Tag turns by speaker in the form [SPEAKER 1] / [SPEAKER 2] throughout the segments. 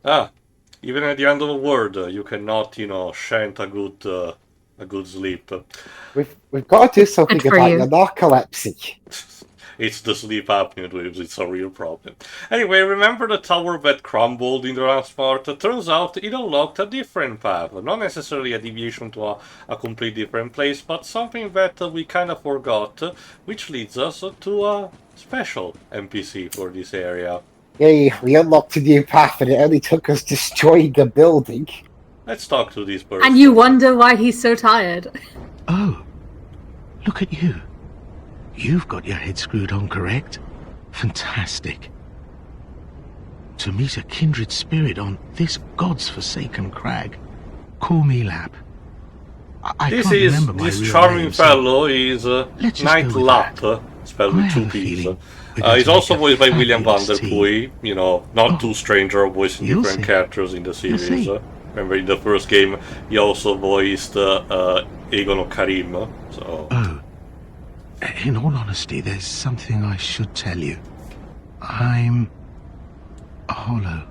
[SPEAKER 1] Ah, even at the end of the world, you cannot, shan't a good sleep.
[SPEAKER 2] We've got to do
[SPEAKER 3] Good
[SPEAKER 2] something
[SPEAKER 3] for
[SPEAKER 2] about your
[SPEAKER 3] you.
[SPEAKER 2] narcolepsy.
[SPEAKER 1] It's the sleep apnea dreams, it's a real problem. Anyway, remember the tower that crumbled in the last part? Turns out it unlocked a different path. Not necessarily a deviation to a complete different place, but something that we kind of forgot, which leads us to a special NPC for this area.
[SPEAKER 2] Yeah, we unlocked a new path and it only took us destroying a building.
[SPEAKER 1] Let's talk to this
[SPEAKER 3] And you
[SPEAKER 1] person.
[SPEAKER 3] wonder why he's so tired.
[SPEAKER 4] Oh, look at you. You've got your head screwed on correct. Fantastic. To meet a kindred spirit on this god's forsaken crag. Call me Lapp. I
[SPEAKER 1] This
[SPEAKER 4] can't
[SPEAKER 1] is
[SPEAKER 4] remember my
[SPEAKER 1] this
[SPEAKER 4] real
[SPEAKER 1] charming
[SPEAKER 4] name, so
[SPEAKER 1] fellow is
[SPEAKER 4] let's just
[SPEAKER 1] Knight
[SPEAKER 4] go with
[SPEAKER 1] Lapp,
[SPEAKER 4] that.
[SPEAKER 1] spelled
[SPEAKER 4] I
[SPEAKER 1] with two
[SPEAKER 4] have a
[SPEAKER 1] P's.
[SPEAKER 4] feeling we're going
[SPEAKER 1] He's
[SPEAKER 4] to make
[SPEAKER 1] also
[SPEAKER 4] a
[SPEAKER 1] voiced by William
[SPEAKER 4] fabulous team.
[SPEAKER 1] Vanderpooy, not too
[SPEAKER 4] Oh,
[SPEAKER 1] stranger, voicing
[SPEAKER 4] you'll
[SPEAKER 1] different
[SPEAKER 4] see.
[SPEAKER 1] characters in the
[SPEAKER 4] You'll
[SPEAKER 1] series.
[SPEAKER 4] see.
[SPEAKER 1] Remember in the first game he also voiced Aegon Karim, so...
[SPEAKER 4] Oh, in all honesty, there's something I should tell you. I'm hollow.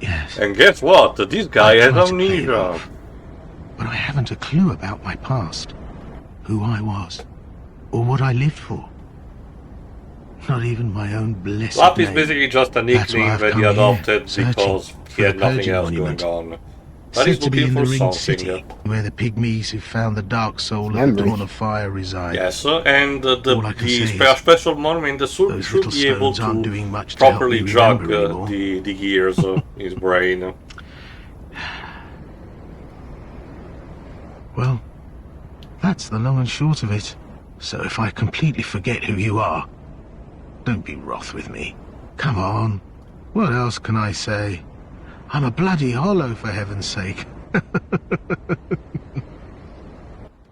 [SPEAKER 4] Yes.
[SPEAKER 1] And guess what? This guy
[SPEAKER 4] I
[SPEAKER 1] has
[SPEAKER 4] try to play it
[SPEAKER 1] amnesia.
[SPEAKER 4] off, but I haven't a clue about my past, who I was, or what I lived for. Not even my own blessed
[SPEAKER 1] Lapp is
[SPEAKER 4] name.
[SPEAKER 1] basically just a
[SPEAKER 4] That's why
[SPEAKER 1] nickname
[SPEAKER 4] I've
[SPEAKER 1] that he
[SPEAKER 4] come here,
[SPEAKER 1] adopted
[SPEAKER 4] searching
[SPEAKER 1] because he
[SPEAKER 4] for the
[SPEAKER 1] had nothing
[SPEAKER 4] purging
[SPEAKER 1] else
[SPEAKER 4] monument.
[SPEAKER 1] going on. But
[SPEAKER 4] Said
[SPEAKER 1] he's
[SPEAKER 4] to be
[SPEAKER 1] looking
[SPEAKER 4] in
[SPEAKER 1] for
[SPEAKER 4] the Ringed
[SPEAKER 1] something.
[SPEAKER 4] City, where the pygmies who found the dark soul at the
[SPEAKER 2] Memory.
[SPEAKER 4] dawn of fire reside.
[SPEAKER 1] Yes, and
[SPEAKER 4] All I can say is
[SPEAKER 1] special monument
[SPEAKER 4] those
[SPEAKER 1] should
[SPEAKER 4] little
[SPEAKER 1] be able
[SPEAKER 4] stones aren't
[SPEAKER 1] to
[SPEAKER 4] doing much to help me
[SPEAKER 1] properly jog
[SPEAKER 4] remember anymore.
[SPEAKER 1] the gears in his brain.
[SPEAKER 4] Well, that's the long and short of it. So if I completely forget who you are, don't be wroth with me. Come on. What else can I say? I'm a bloody hollow, for heaven's sake.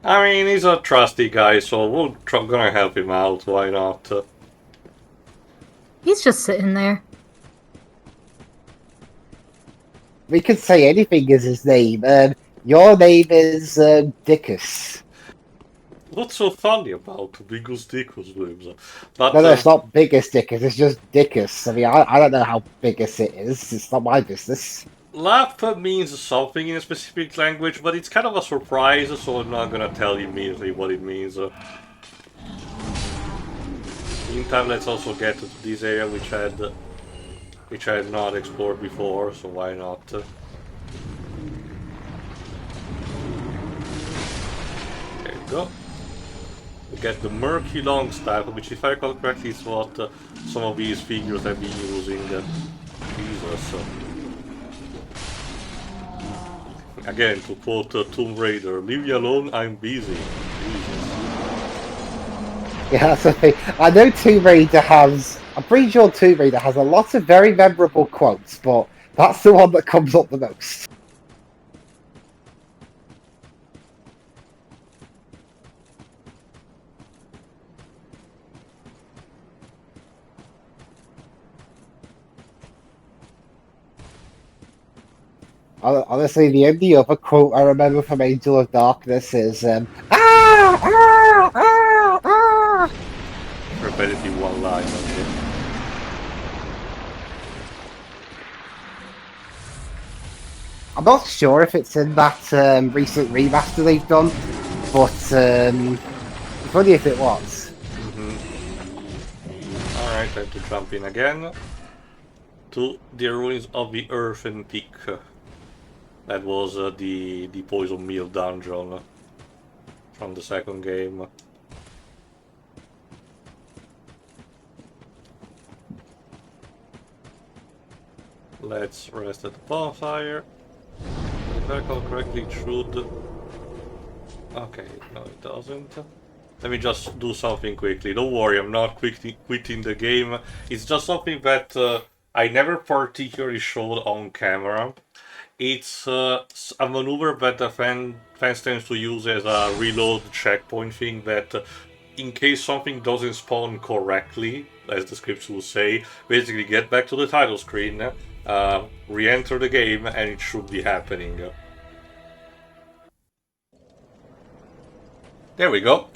[SPEAKER 1] I mean, he's a trusty guy, so we're gonna help him out, why not?
[SPEAKER 3] He's just sitting there.
[SPEAKER 2] We could say anything as his name. Your name is Dickus.
[SPEAKER 1] What's so funny about Bigus Dickus names? But
[SPEAKER 2] No, it's not Biggest Dickus, it's just Dickus. I mean, I don't know how biggest it is. It's not my business.
[SPEAKER 1] Lapp means something in a specific language, but it's kind of a surprise, so I'm not gonna tell you immediately what it means. Meantime, let's also get to this area which I had not explored before, so why not? There you go. We get the Murky Longstaff, which if I recall correctly is what some of these figures have been using. Jesus. Again, to quote Tomb Raider, leave me alone, I'm busy. Jesus.
[SPEAKER 2] Yeah, that's the thing. I know Tomb Raider has. I'm pretty sure Tomb Raider has a lot of very memorable quotes, but that's the one that comes up the most. Honestly, the only other quote I remember from Angel of Darkness is ah.
[SPEAKER 1] Repetitive one line, okay.
[SPEAKER 2] I'm not sure if it's in that recent remaster they've done, but funny if it was.
[SPEAKER 1] Alright, time to jump in again. To the ruins of the Earthen Peak. That was the Poison Meal dungeon from the second game. Let's rest at the bonfire. If I recall correctly, it should... Okay, no it doesn't. Let me just do something quickly. Don't worry, I'm not quitting the game. It's just something that I never particularly showed on camera. It's a maneuver that the fans tend to use as a reload checkpoint thing that in case something doesn't spawn correctly, as the scripts will say, basically get back to the title screen, re-enter the game, and it should be happening. There we go.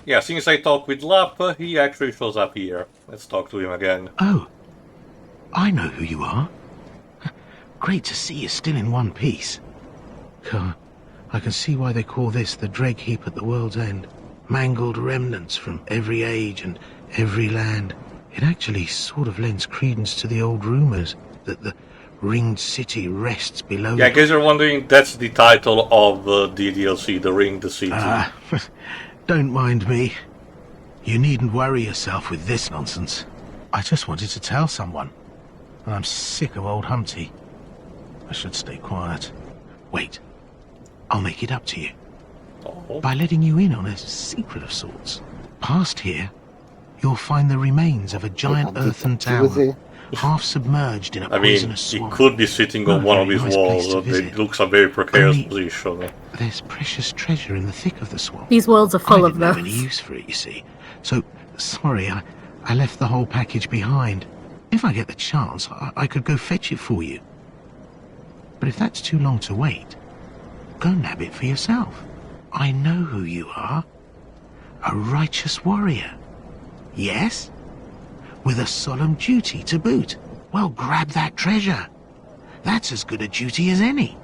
[SPEAKER 1] Yeah, since I talked with Lapp, he actually shows up here. Let's talk to him again.
[SPEAKER 4] Oh, I know who you are. great to see you still in one piece. God, I can see why they call this the dreg heap at the world's end. Mangled remnants from every age and every land. It actually sort of lends credence to the old rumours that the ringed city rests below.
[SPEAKER 1] Yeah, I guess you're wondering, that's the title of the DLC, The Ringed City.
[SPEAKER 4] Don't mind me. You needn't worry yourself with this nonsense. I just wanted to tell someone. And I'm sick of old Humpty. I should stay quiet. Wait. I'll make it up to you.
[SPEAKER 1] Oh.
[SPEAKER 4] By letting you in on a secret of sorts. Past here, you'll find the remains of a giant earthen tower, half submerged in a poisonous
[SPEAKER 1] he
[SPEAKER 4] swamp.
[SPEAKER 1] could be sitting on one of his walls. It looks a very precarious position.
[SPEAKER 4] There's precious treasure in the thick of the swamp.
[SPEAKER 3] These worlds are full
[SPEAKER 4] I
[SPEAKER 3] of
[SPEAKER 4] didn't have
[SPEAKER 3] those.
[SPEAKER 4] any use for it, you see. So, sorry, I left the whole package behind. If I get the chance, I could go fetch it for you. But if that's too long to wait, go nab it for yourself. I know who you are. A righteous warrior. Yes? With a solemn duty to boot. Well, grab that treasure. That's as good a duty as any.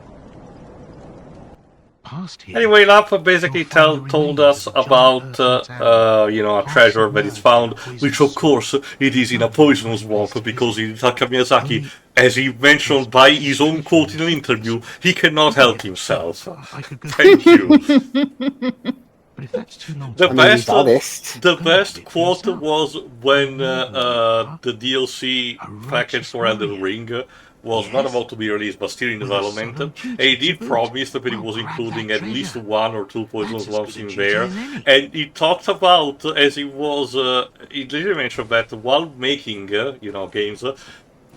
[SPEAKER 4] Past here,
[SPEAKER 1] Anyway, Lapp basically told us about, a treasure that is found, which of course it is in a poison swamp, because Hidetaka Miyazaki, as he mentioned by his own quote in an interview, he cannot help himself. Thank you.
[SPEAKER 4] But if that's too long,
[SPEAKER 1] The best quote was when the DLC package for Elden Ring was not about to be released, but still in development. And he did promise that it was including at least 1 or 2 poison swamps in there. And he talked about, as he was, he literally mentioned that while making, games,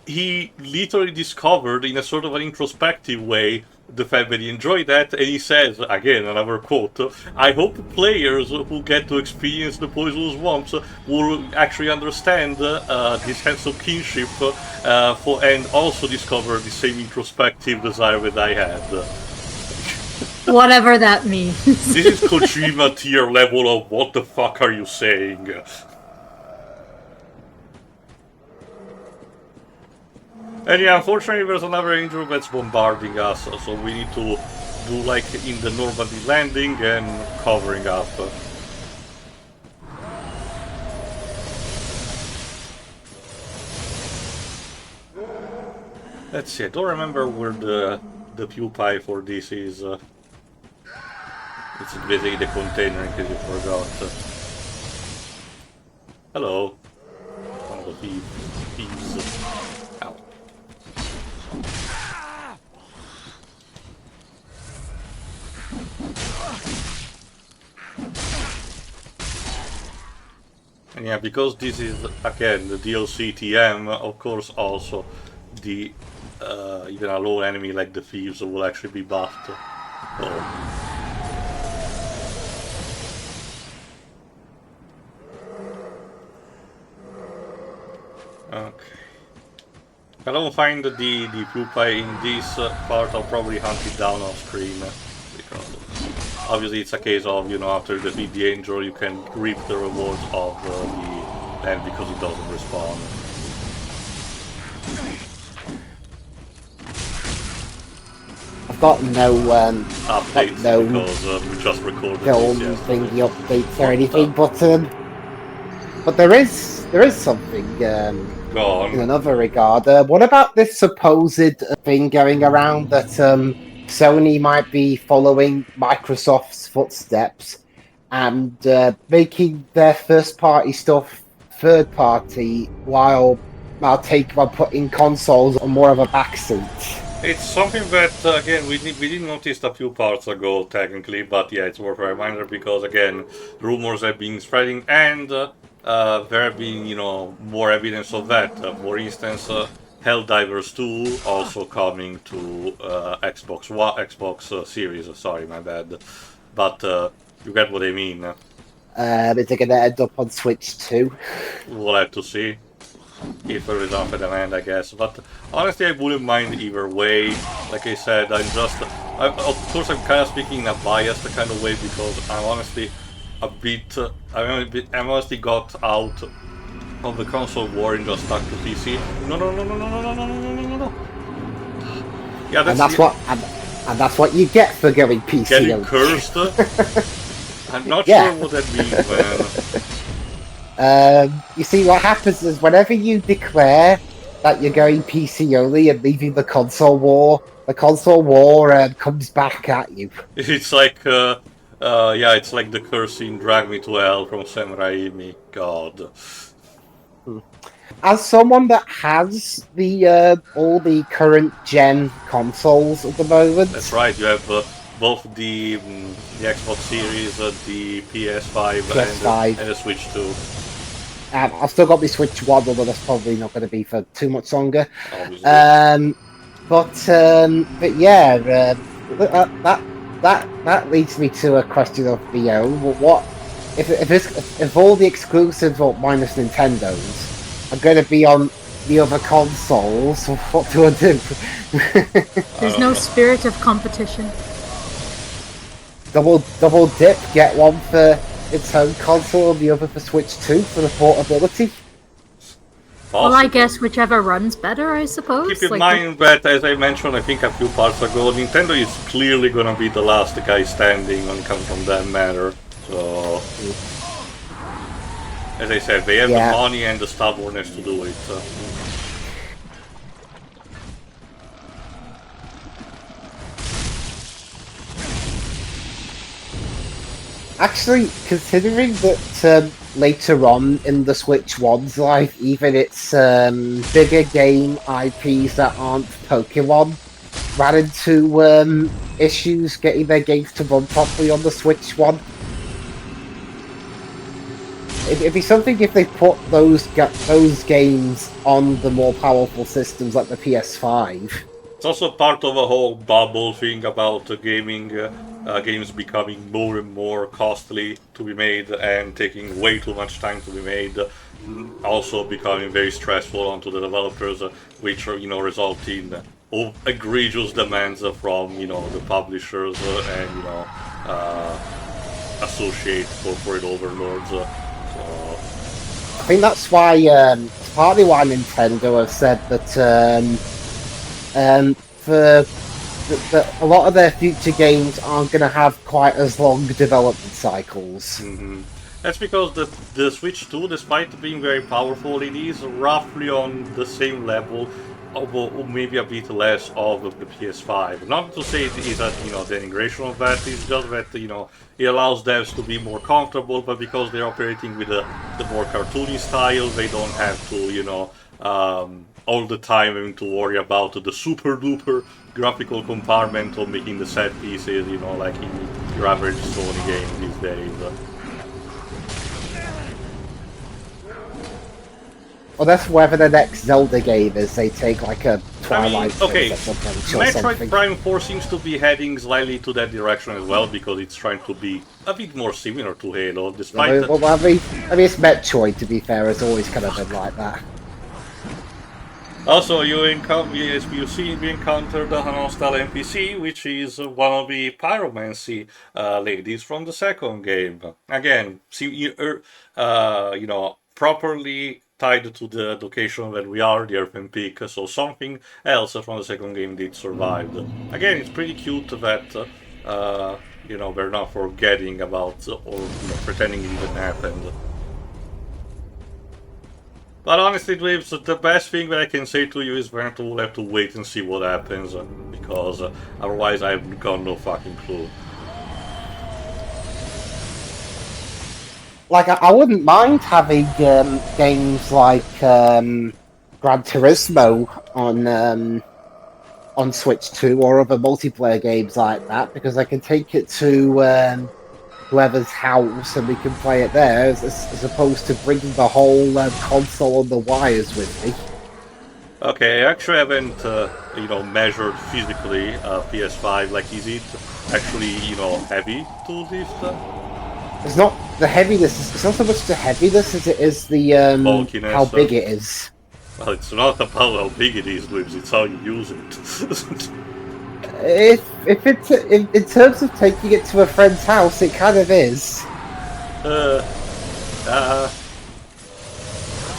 [SPEAKER 1] he literally discovered in a sort of an introspective way the fact that he enjoyed that, and he says, again, another quote, I hope players who get to experience the poison swamps will actually understand this sense of kinship and also discover the same introspective desire that I had.
[SPEAKER 3] Whatever that means.
[SPEAKER 1] This is Kojima tier level of what the fuck are you saying? And yeah, unfortunately there's another angel that's bombarding us, so we need to do like in the Normandy landing and covering up. Let's see, I don't remember where the pupae for this is. It's basically the container in case you forgot. Hello. One of the thieves. Ow. And yeah, because this is again the DLC TM, of course also the even a low enemy like the thieves will actually be buffed. Oh. Okay. If I don't find the pupae in this part, I'll probably hunt it down off screen. Because obviously it's a case of, after you defeat the angel, you can reap the rewards of the land because it doesn't respawn.
[SPEAKER 2] I've got no
[SPEAKER 1] Updates,
[SPEAKER 2] no
[SPEAKER 1] because we just recorded
[SPEAKER 2] film
[SPEAKER 1] this
[SPEAKER 2] thingy updates or anything, but there is something
[SPEAKER 1] Go on.
[SPEAKER 2] in another regard. What about this supposed thing going around that Sony might be following Microsoft's footsteps and making their first-party stuff third-party while putting consoles on more of a backseat?
[SPEAKER 1] It's something that, again, we didn't notice a few parts ago, technically, but yeah, it's worth a reminder because, again, rumors have been spreading and there have been, more evidence of that. For instance, Helldivers 2 also coming to Xbox Series, sorry, my bad. But you get what I mean.
[SPEAKER 2] Is it going to end up on Switch too?
[SPEAKER 1] We'll have to see. If there is enough demand, I guess. But honestly, I wouldn't mind either way. Like I said, of course, I'm kind of speaking in a biased kind of way because I'm honestly I'm honestly got out of the console war and just stuck to PC. No. Yeah,
[SPEAKER 2] and that's what you get for going PC
[SPEAKER 1] getting
[SPEAKER 2] only.
[SPEAKER 1] cursed. I'm not
[SPEAKER 2] Yeah.
[SPEAKER 1] sure what that means, man.
[SPEAKER 2] You see, what happens is whenever you declare that you're going PC only and leaving the console war comes back at you.
[SPEAKER 1] It's like, yeah, it's like the cursing Drag Me to Hell from Sam Raimi. God.
[SPEAKER 2] As someone that has the all the current gen consoles at the moment,
[SPEAKER 1] That's right, you have both the Xbox Series, the PS5,
[SPEAKER 2] PS5.
[SPEAKER 1] and the Switch 2.
[SPEAKER 2] I've still got my Switch 1, although that's probably not going to be for too much longer.
[SPEAKER 1] Obviously.
[SPEAKER 2] But yeah, that leads me to a question of what if all the exclusives, or minus Nintendo's, are going to be on the other consoles? What do I do?
[SPEAKER 3] There's no spirit of competition.
[SPEAKER 2] double dip, get one for its own console and the other for Switch 2 for the portability.
[SPEAKER 3] Well, I guess whichever runs better, I suppose.
[SPEAKER 1] Keep in mind that, as I mentioned, I think a few parts ago, Nintendo is clearly gonna be the last guy standing when it comes from that matter. So, as I said, they have the money and the stubbornness to do it.
[SPEAKER 2] Actually, considering that later on in the Switch 1's life, even its bigger game IPs that aren't Pokemon ran into issues getting their games to run properly on the Switch 1. It'd be something if they put those games on the more powerful systems like the PS5.
[SPEAKER 1] It's also part of a whole bubble thing about gaming. Games becoming more and more costly to be made and taking way too much time to be made, also becoming very stressful onto the developers, which result in egregious demands from the publishers and associate corporate overlords. So
[SPEAKER 2] I think that's why partly why Nintendo have said that for a lot of their future games aren't going to have quite as long development cycles.
[SPEAKER 1] Mm-hmm. That's because the Switch 2, despite being very powerful, it is roughly on the same level, or maybe a bit less of the PS5. Not to say it is a denigration of that, it's just that it allows devs to be more comfortable, but because they're operating with the more cartoony style, they don't have to all the time having to worry about the super duper graphical compartment of making the set pieces, like in your average Sony game these days.
[SPEAKER 2] Well, that's whether the next Zelda game is. They take like a Twilight
[SPEAKER 1] Princess approach or something. Metroid Prime 4 seems to be heading slightly to that direction as well, because it's trying to be a bit more similar to Halo, despite...
[SPEAKER 2] I mean, it's Metroid, to be fair, has always kind of been like that.
[SPEAKER 1] Also, you encountered a hostile NPC, which is one of the pyromancy ladies from the second game. Again, properly tied to the location where we are, the Earthen Peak, so something else from the second game did survive. Again, it's pretty cute that, we're not forgetting about or pretending it didn't happen. But honestly, Dweebs, the best thing that I can say to you is that we'll have to wait and see what happens, because otherwise I've got no fucking clue.
[SPEAKER 2] Like, I wouldn't mind having games like Gran Turismo on Switch 2 or other multiplayer games like that, because I can take it to whoever's house and we can play it there, as opposed to bringing the whole console on the wires with me.
[SPEAKER 1] Okay, I actually haven't, measured physically PS5. Like, is it actually, heavy to lift?
[SPEAKER 2] It's not the heaviness. It's not so much the heaviness as it is the
[SPEAKER 1] bulkiness,
[SPEAKER 2] how big it is.
[SPEAKER 1] Well, it's not about how big it is, Lips. It's how you use it.
[SPEAKER 2] If it's in terms of taking it to a friend's house, it kind of is.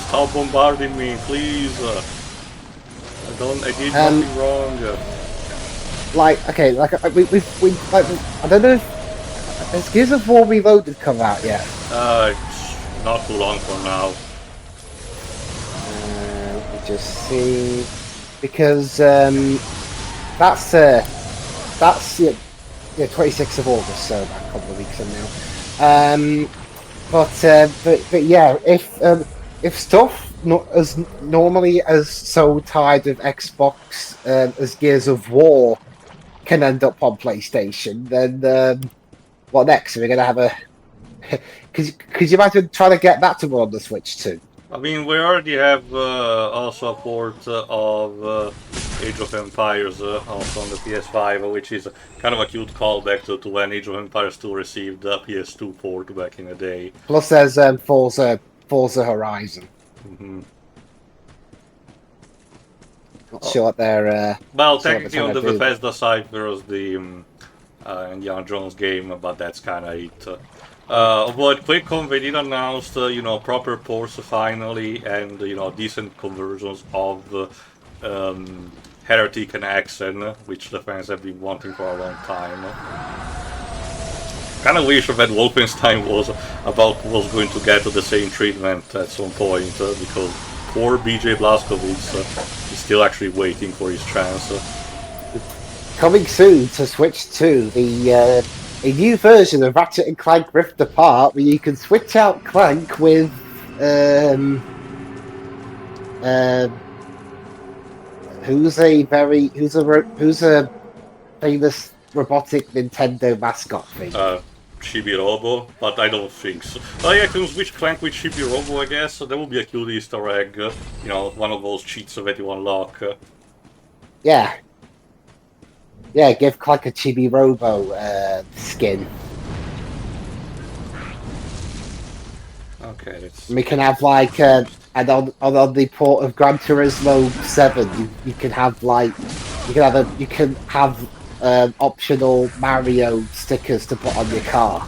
[SPEAKER 1] Stop bombarding me, please. I did nothing wrong.
[SPEAKER 2] like, okay, like we like, I don't know if has Gears of War Reloaded come out yet.
[SPEAKER 1] It's not too long from now.
[SPEAKER 2] Let me just see, because that's the 26th of August, so about a couple of weeks from now. But yeah, if stuff not as normally as so tied with Xbox as Gears of War can end up on PlayStation, then what next? Are we gonna have a? Could you imagine trying to get that to run on the Switch too?
[SPEAKER 1] I mean, we already have also a port of Age of Empires also on the PS5, which is kind of a cute callback to when Age of Empires 2 received the PS2 port back in the day.
[SPEAKER 2] Plus, there's Forza Horizon.
[SPEAKER 1] Mm-hmm.
[SPEAKER 2] Not sure what they're.
[SPEAKER 1] Well, technically on the Bethesda side there was the Indiana Jones game, but that's kind of it. But QuakeCon they did announce proper ports finally, and decent conversions of Heretic and Axen, which the fans have been wanting for a long time. Kind of wish that Wolfenstein was going to get the same treatment at some point, because poor BJ Blazkowicz is still actually waiting for his chance.
[SPEAKER 2] Coming soon to Switch 2, a new version of Ratchet & Clank Rift Apart, where you can switch out Clank with who's a famous robotic Nintendo mascot thing.
[SPEAKER 1] Chibi-Robo, but I don't think so. Oh yeah, I can switch Clank with Chibi-Robo, I guess. So that would be a cute Easter egg. One of those cheats that you unlock.
[SPEAKER 2] Yeah. Yeah, give Clank a Chibi-Robo skin.
[SPEAKER 1] Okay, let's...
[SPEAKER 2] We can have like, and on the port of Gran Turismo 7, you can have like, you can have optional Mario stickers to put on your car.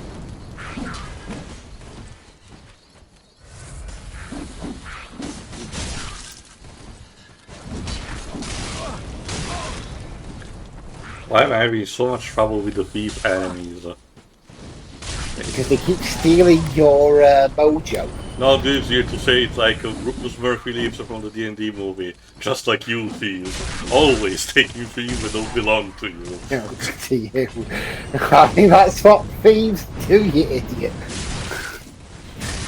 [SPEAKER 1] Why am I having so much trouble with the thief enemies?
[SPEAKER 2] Because they keep stealing your mojo.
[SPEAKER 1] No, it's easier to say it like Rufus Murphy leaves from the D&D movie. Just like you, thieves. Always taking things that don't belong to you.
[SPEAKER 2] To you. I mean, that's what thieves do, you idiot.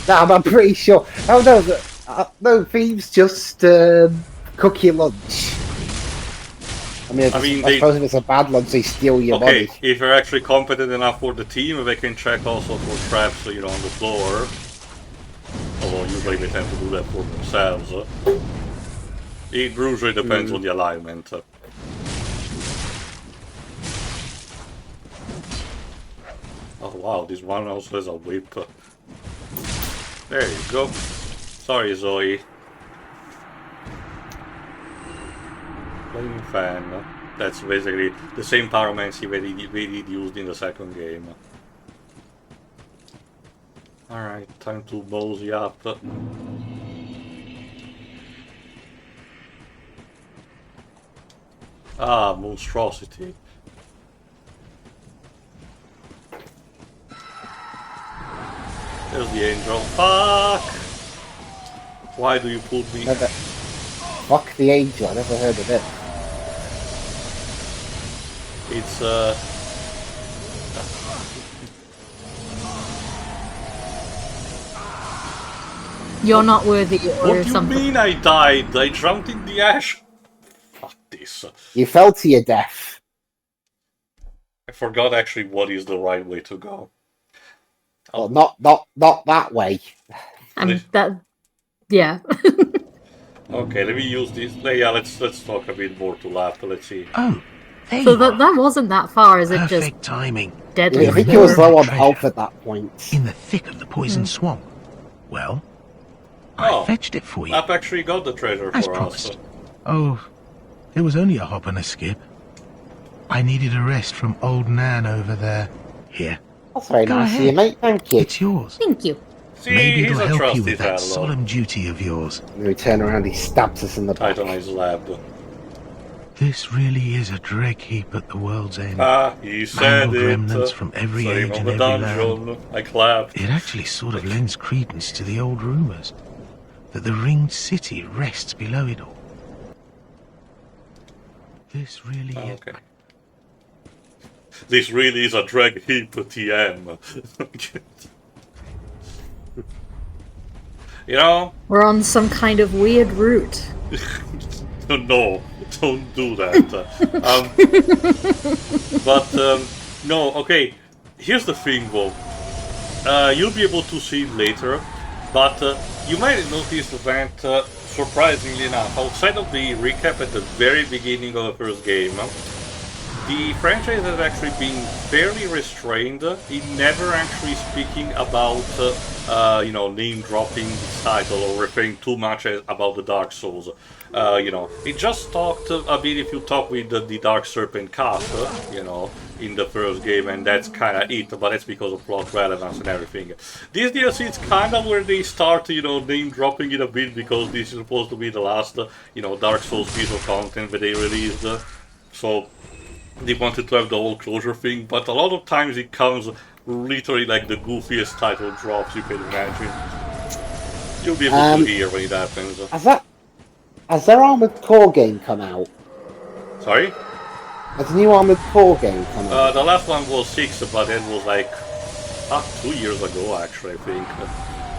[SPEAKER 2] No, I'm pretty sure. Oh no, no, thieves just cook your lunch. I mean, I suppose if it's a bad lunch, they steal your money.
[SPEAKER 1] Okay, if they're actually competent enough for the team, they can check also for traps, on the floor. Although usually they tend to do that for themselves. It usually depends on the alignment. Oh wow, this one also has a whip. There you go. Sorry, Zoe. Flaming fan. That's basically the same pyromancy that he used in the second game. Alright, time to mosey up. Ah, monstrosity. There's the angel. Fuck! Why do you put me...
[SPEAKER 2] Fuck the angel, I never heard of it.
[SPEAKER 1] It's
[SPEAKER 3] You're not worthy or
[SPEAKER 1] what do you
[SPEAKER 3] something.
[SPEAKER 1] mean I died? I jumped in the ash. Fuck this.
[SPEAKER 2] You fell to your death.
[SPEAKER 1] I forgot actually what is the right way to go.
[SPEAKER 2] Well, not that way.
[SPEAKER 3] And that, yeah.
[SPEAKER 1] Okay, let me use this. Yeah, let's talk a bit more to Lapp. Let's see.
[SPEAKER 4] Oh, there
[SPEAKER 3] So
[SPEAKER 4] you are.
[SPEAKER 3] that wasn't that far, is it?
[SPEAKER 4] Perfect
[SPEAKER 3] Just
[SPEAKER 4] timing.
[SPEAKER 3] deadly?
[SPEAKER 2] I think he was low on health at that point.
[SPEAKER 4] In the thick of the poison swamp. Well,
[SPEAKER 1] Oh,
[SPEAKER 4] I fetched it for you.
[SPEAKER 1] Lapp actually got the treasure
[SPEAKER 4] As
[SPEAKER 1] for
[SPEAKER 4] promised.
[SPEAKER 1] us.
[SPEAKER 4] Oh, it was only a hop and a skip. I needed a rest from old Nan over there. Here,
[SPEAKER 2] That's very
[SPEAKER 4] Go
[SPEAKER 2] nice of
[SPEAKER 4] ahead.
[SPEAKER 2] you, mate. Thank you.
[SPEAKER 4] it's yours.
[SPEAKER 3] Thank you.
[SPEAKER 1] See,
[SPEAKER 4] Maybe
[SPEAKER 1] he's
[SPEAKER 4] it'll
[SPEAKER 1] a
[SPEAKER 4] help you
[SPEAKER 1] trusty
[SPEAKER 4] with that
[SPEAKER 1] fellow.
[SPEAKER 4] solemn duty of yours.
[SPEAKER 2] And we turn around, he stabs us in the back.
[SPEAKER 1] Titanized lab.
[SPEAKER 4] This really is a dreg heap at the world's end.
[SPEAKER 1] Ah, he said
[SPEAKER 4] Mangled
[SPEAKER 1] it.
[SPEAKER 4] remnants from every
[SPEAKER 1] Same
[SPEAKER 4] age
[SPEAKER 1] on
[SPEAKER 4] and
[SPEAKER 1] the
[SPEAKER 4] every land.
[SPEAKER 1] dungeon. I clapped.
[SPEAKER 4] It actually sort of lends credence to the old rumours that the ringed city rests below it all. This really is...
[SPEAKER 1] Okay. This really is a drag heap TM. You know?
[SPEAKER 3] We're on some kind of weird route.
[SPEAKER 1] No, don't do that. No, okay. Here's the thing, though. You'll be able to see it later, but you might notice that, surprisingly enough, outside of the recap at the very beginning of the first game, the franchise has actually been fairly restrained in never actually speaking about, you know, name-dropping this title or referring too much about the Dark Souls. You know, it just talked a bit if you talk with the Dark Serpent cast, you know, in the first game, and that's kind of it, but that's because of plot relevance and everything. This DLC is kind of where they start, you know, name-dropping it a bit, because this is supposed to be the last, you know, Dark Souls piece of content that they released, so they wanted to have the whole closure thing, but a lot of times it comes literally like the goofiest title drops you can imagine. You'll be able to hear when it happens.
[SPEAKER 2] Has their Armored Core game come out?
[SPEAKER 1] Sorry?
[SPEAKER 2] Has the new Armored Core game come out?
[SPEAKER 1] The last one was 6, but it was like 2 years ago, actually, I think.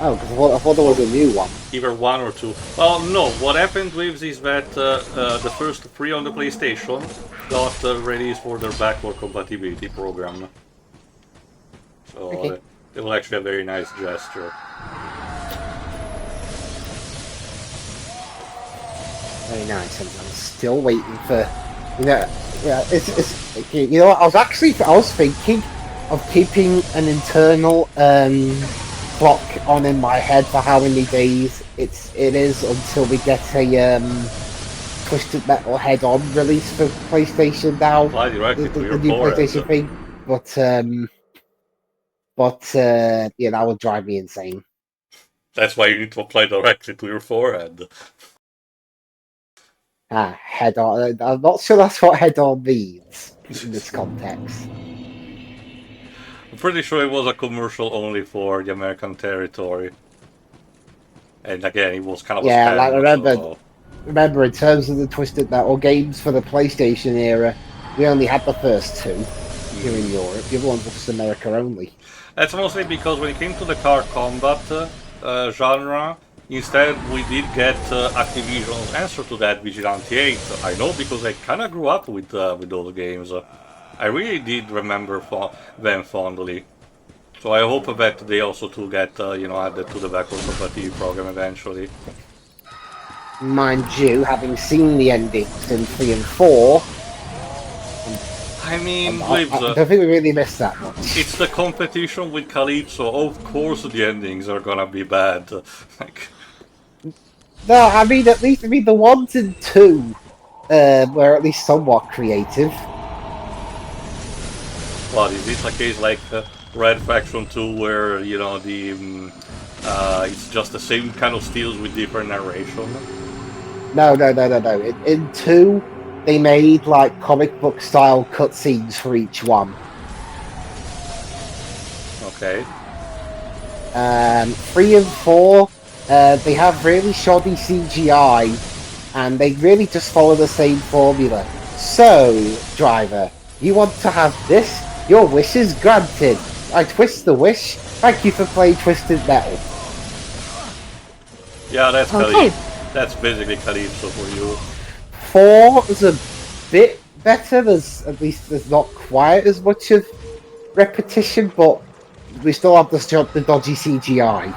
[SPEAKER 2] Oh, because I thought there was a new one.
[SPEAKER 1] Either 1 or 2. Well, no, what happened with is that the first 3 on the PlayStation got released for their backward compatibility program. So
[SPEAKER 2] Okay.
[SPEAKER 1] it was actually a very nice gesture.
[SPEAKER 2] Very nice. I'm still waiting for, you know, yeah. It's you know, I was thinking of keeping an internal clock on in my head for how many days it is until we get a Twisted Metal head-on release for PlayStation now.
[SPEAKER 1] Apply directly to your
[SPEAKER 2] the new
[SPEAKER 1] forehead.
[SPEAKER 2] PlayStation thing, but yeah, that would drive me insane.
[SPEAKER 1] That's why you need to apply directly to your forehead.
[SPEAKER 2] Head-on. I'm not sure that's what head-on means in this context.
[SPEAKER 1] I'm pretty sure it was a commercial only for the American territory. And again, it was kind of
[SPEAKER 2] Yeah,
[SPEAKER 1] a scam,
[SPEAKER 2] like remember, in terms of the Twisted Metal games for the PlayStation era, we only had the first 2 here in Europe. The other ones were just America only.
[SPEAKER 1] That's mostly because when it came to the car combat genre, instead we did get Activision's answer to that, Vigilante 8. I know because I kind of grew up with those games. I really did remember them fondly. So I hope that they also too get you know, added to the backward compatibility program eventually.
[SPEAKER 2] Mind you, having seen the endings in 3 and 4,
[SPEAKER 1] I mean,
[SPEAKER 2] I don't think we really missed that much.
[SPEAKER 1] it's the competition with Calypso. Of course, the endings are gonna be bad. Like,
[SPEAKER 2] No, I mean, at least the 1 and 2 were at least somewhat creative.
[SPEAKER 1] what is it a case like Red Faction 2, where you know the it's just the same kind of steals with different narration?
[SPEAKER 2] No. In 2, they made like comic book style cutscenes for each one.
[SPEAKER 1] Okay.
[SPEAKER 2] 3 and 4, they have really shoddy CGI, and they really just follow the same formula. So, driver, you want to have this? Your wish is granted. I twist the wish. Thank you for playing Twisted Metal.
[SPEAKER 1] Yeah, that's
[SPEAKER 3] Okay.
[SPEAKER 1] That's basically Calypso for you.
[SPEAKER 2] 4 is a bit better. There's not quite as much of repetition, but we still have the dodgy CGI.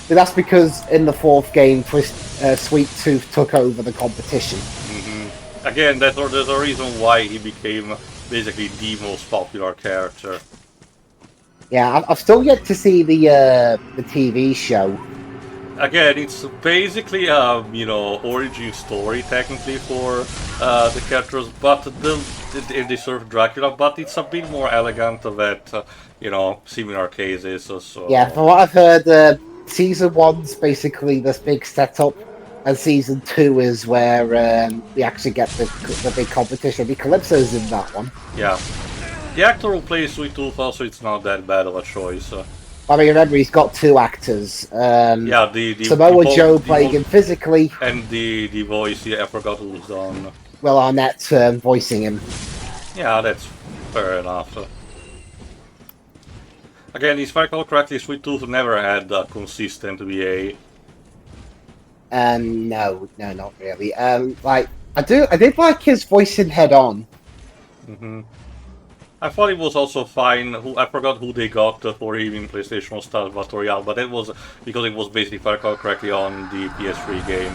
[SPEAKER 2] But that's because in the 4th game, Sweet Tooth took over the competition.
[SPEAKER 1] Again, there's a reason why he became basically the most popular character.
[SPEAKER 2] Yeah, I've still yet to see the TV show.
[SPEAKER 1] Again, it's basically a you know, origin story technically for the characters, but they serve Dracula, but it's a bit more elegant than you know, similar cases. So
[SPEAKER 2] Yeah, from what I've heard, season 1's basically this big setup And season 2 is where we actually get the big competition. Calypso's in that one.
[SPEAKER 1] Yeah. The actor who plays Sweet Tooth also, it's not that bad of a choice.
[SPEAKER 2] I mean, remember, he's got 2 actors.
[SPEAKER 1] Yeah, the
[SPEAKER 2] Samoa Joe playing him physically.
[SPEAKER 1] And the voice, yeah, I forgot who's done.
[SPEAKER 2] Will Arnett voicing him.
[SPEAKER 1] Yeah, that's fair enough. Again, if I recall correctly, Sweet Tooth never had a consistent VA.
[SPEAKER 2] No, not really. Like I did like his voice in Head On.
[SPEAKER 1] Mm-hmm. I thought it was also fine. I forgot who they got for him in PlayStation All Stars Battle Royale, but that was because it was basically, if I recall correctly, on the PS3 game.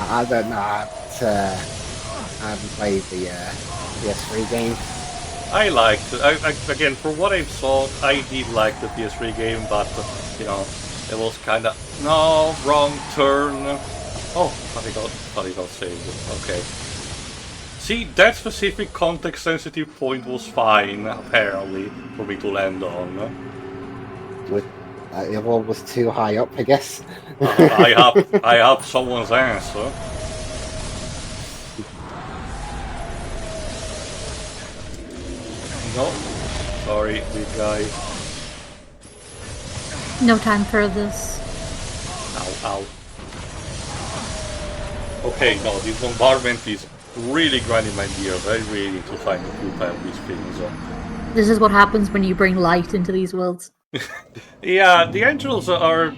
[SPEAKER 2] I don't know. I haven't played the PS3 game.
[SPEAKER 1] I liked it. Again, for what I saw, I did like the PS3 game, but you know, it was kind of wrong turn. Oh, but it got saved. Okay. See, that specific context-sensitive point was fine, apparently, for me to land on.
[SPEAKER 2] It was too high up, I guess.
[SPEAKER 1] I have someone's answer. No, sorry, big guy.
[SPEAKER 3] No time for this.
[SPEAKER 1] Ow, ow. Okay, no, this bombardment is really grinding my gears. I really need to find a few of these things.
[SPEAKER 3] This is what happens when you bring light into these worlds.
[SPEAKER 1] Yeah, the angels are,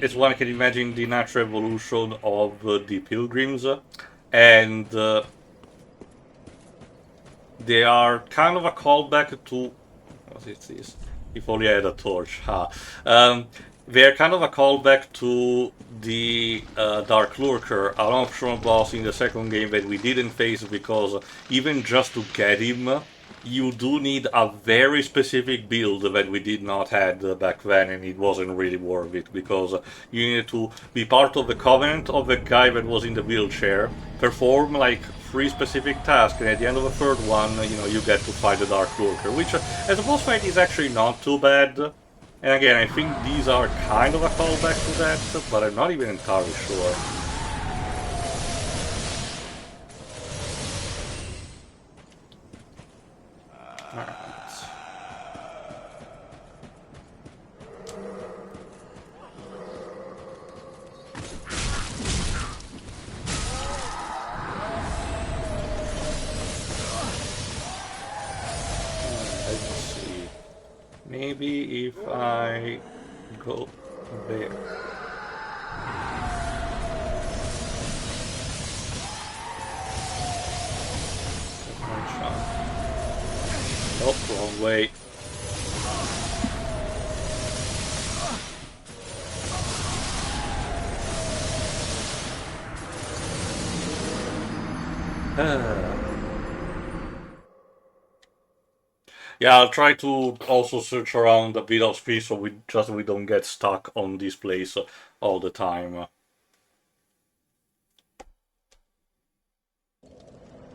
[SPEAKER 1] as one can imagine, the natural evolution of the pilgrims, and they are kind of a callback to... What is this? If only I had a torch. They're kind of a callback to the Dark Lurker, an optional boss in the second game that we didn't face because even just to get him, you do need a very specific build that we did not have back then, and it wasn't really worth it because you needed to be part of the covenant of the guy that was in the wheelchair, perform like 3 specific tasks, and at the end of the 3rd one, you know, you get to fight the Dark Lurker, which as a boss fight is actually not too bad. And again, I think these are kind of a callback to that, but I'm not even entirely sure. Maybe if I go there. That's my shot. Oh, wrong way. Yeah, I'll try to also search around a bit of space so we don't get stuck on this place all the time.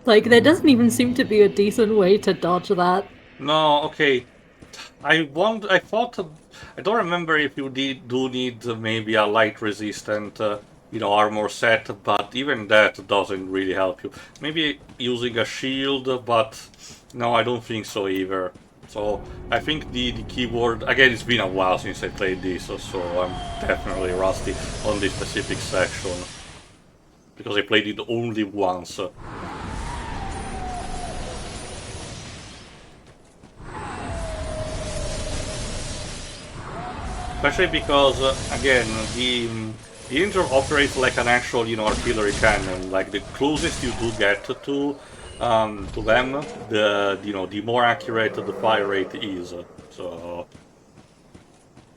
[SPEAKER 3] Like, there doesn't even seem to be a decent way to dodge that.
[SPEAKER 1] No, okay. I don't remember if you do need maybe a light resistant, armor set, but even that doesn't really help you. Maybe using a shield, but no, I don't think so either. So I think the keyword, again, it's been a while since I played this, so I'm definitely rusty on this specific section. Because I played it only once. Especially because, again, the Angel operates like an actual, artillery cannon. Like, the closest you do get to them, the more accurate the fire rate is. So,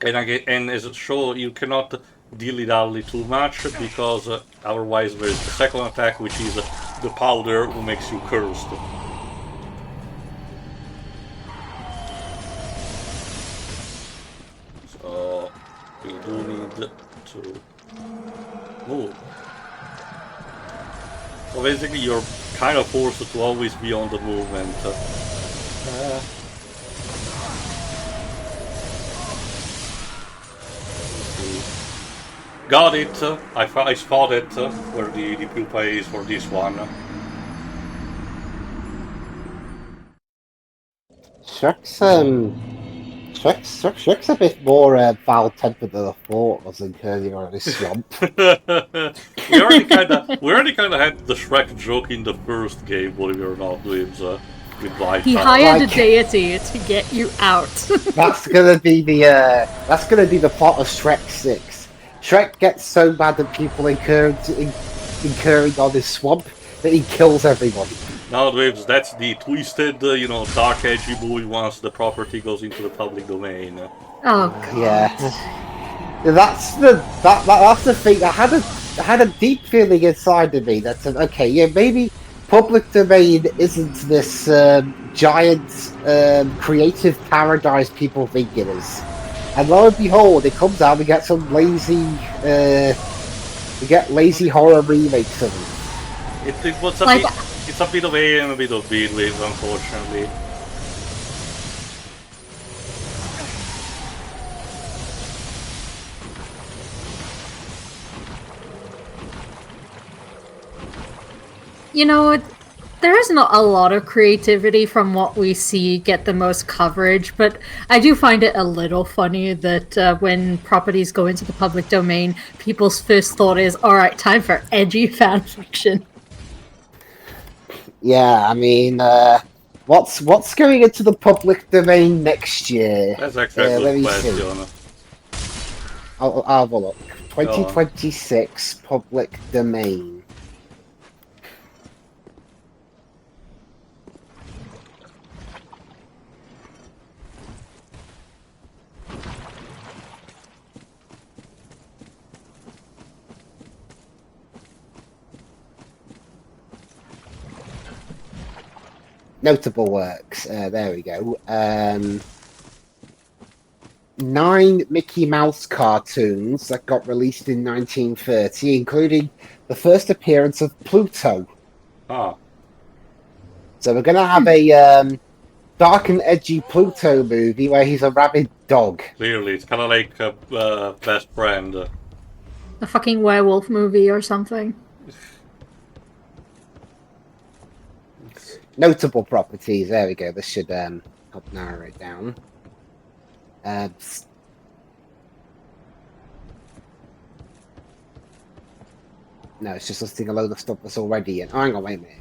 [SPEAKER 1] and again, and as a show, you cannot dilly-dally too much because otherwise there is the second attack, which is the powder who makes you cursed. So we do need to move. So basically you're kind of forced to always be on the movement. Got it. I spotted where the pupa is for this one.
[SPEAKER 2] Shrek's a bit more foul-tempered than I thought, wasn't he, on this swamp?
[SPEAKER 1] we already kind of had the Shrek joke in the first game, believe it or not, with White.
[SPEAKER 3] He hired a deity to get you out.
[SPEAKER 2] That's gonna be the plot of Shrek 6. Shrek gets so mad at people incurring on his swamp that he kills everybody.
[SPEAKER 1] Now, Dwebs, that's the twisted, dark, edgy movie once the property goes into the public domain.
[SPEAKER 3] Oh god.
[SPEAKER 2] Yeah, that's the thing. I had a deep feeling inside of me that said, okay, yeah, maybe public domain isn't this giant creative paradise people think it is. And lo and behold, it comes out. We get some lazy horror remakes of it.
[SPEAKER 1] It's a bit of A and a bit of B, unfortunately.
[SPEAKER 3] You know, there isn't a lot of creativity from what we see get the most coverage, but I do find it a little funny that when properties go into the public domain, people's first thought is, alright, time for edgy fanfiction.
[SPEAKER 2] Yeah, I mean, what's going into the public domain next year?
[SPEAKER 1] That's actually a good question.
[SPEAKER 2] I'll have a look. 2026 public domain. Notable works. There we go. 9 Mickey Mouse cartoons that got released in 1930, including the first appearance of Pluto.
[SPEAKER 1] Ah.
[SPEAKER 2] So we're going to have a dark and edgy Pluto movie where he's a rabid dog.
[SPEAKER 1] Clearly, it's kind of like Best Friend.
[SPEAKER 3] A fucking werewolf movie or something.
[SPEAKER 2] Notable properties. There we go. This should help narrow it down. No, it's just listing a load of stuff that's already in. Oh, hang on, wait a minute.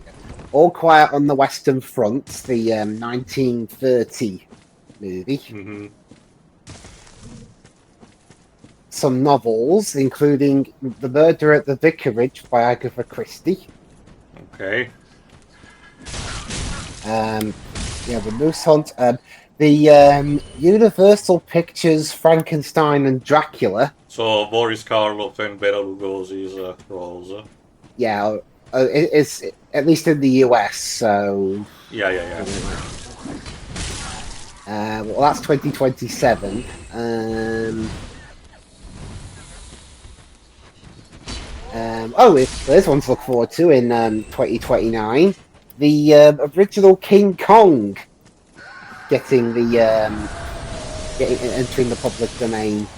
[SPEAKER 2] All Quiet on the Western Front, the 1930 movie.
[SPEAKER 1] Mm-hmm.
[SPEAKER 2] Some novels, including The Murder at the Vicarage by Agatha Christie.
[SPEAKER 1] Okay.
[SPEAKER 2] Yeah, The Moose Hunt. The Universal Pictures Frankenstein and Dracula.
[SPEAKER 1] So Boris Karloff and Bela Lugosi's roles.
[SPEAKER 2] Yeah, it's at least in the US. So
[SPEAKER 1] Yeah.
[SPEAKER 2] Well, that's 2027. There's one to look forward to in 2029. The original King Kong entering the public domain.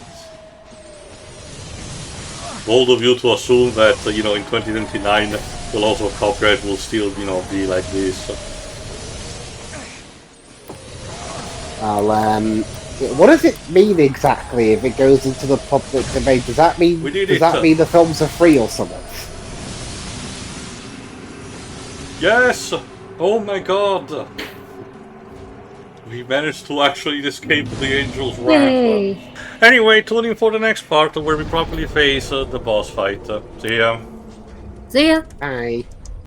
[SPEAKER 1] Bold of you to assume that in 2029 the laws of copyright will still be like this.
[SPEAKER 2] Well, what does it mean exactly if it goes into the public domain? Does that mean mean the films are free or something?
[SPEAKER 1] Yes! Oh my god! We managed to actually escape the Angel's Wrath. Anyway, tune in for the next part where we properly face the boss fight. See ya!
[SPEAKER 3] See ya!
[SPEAKER 2] Bye.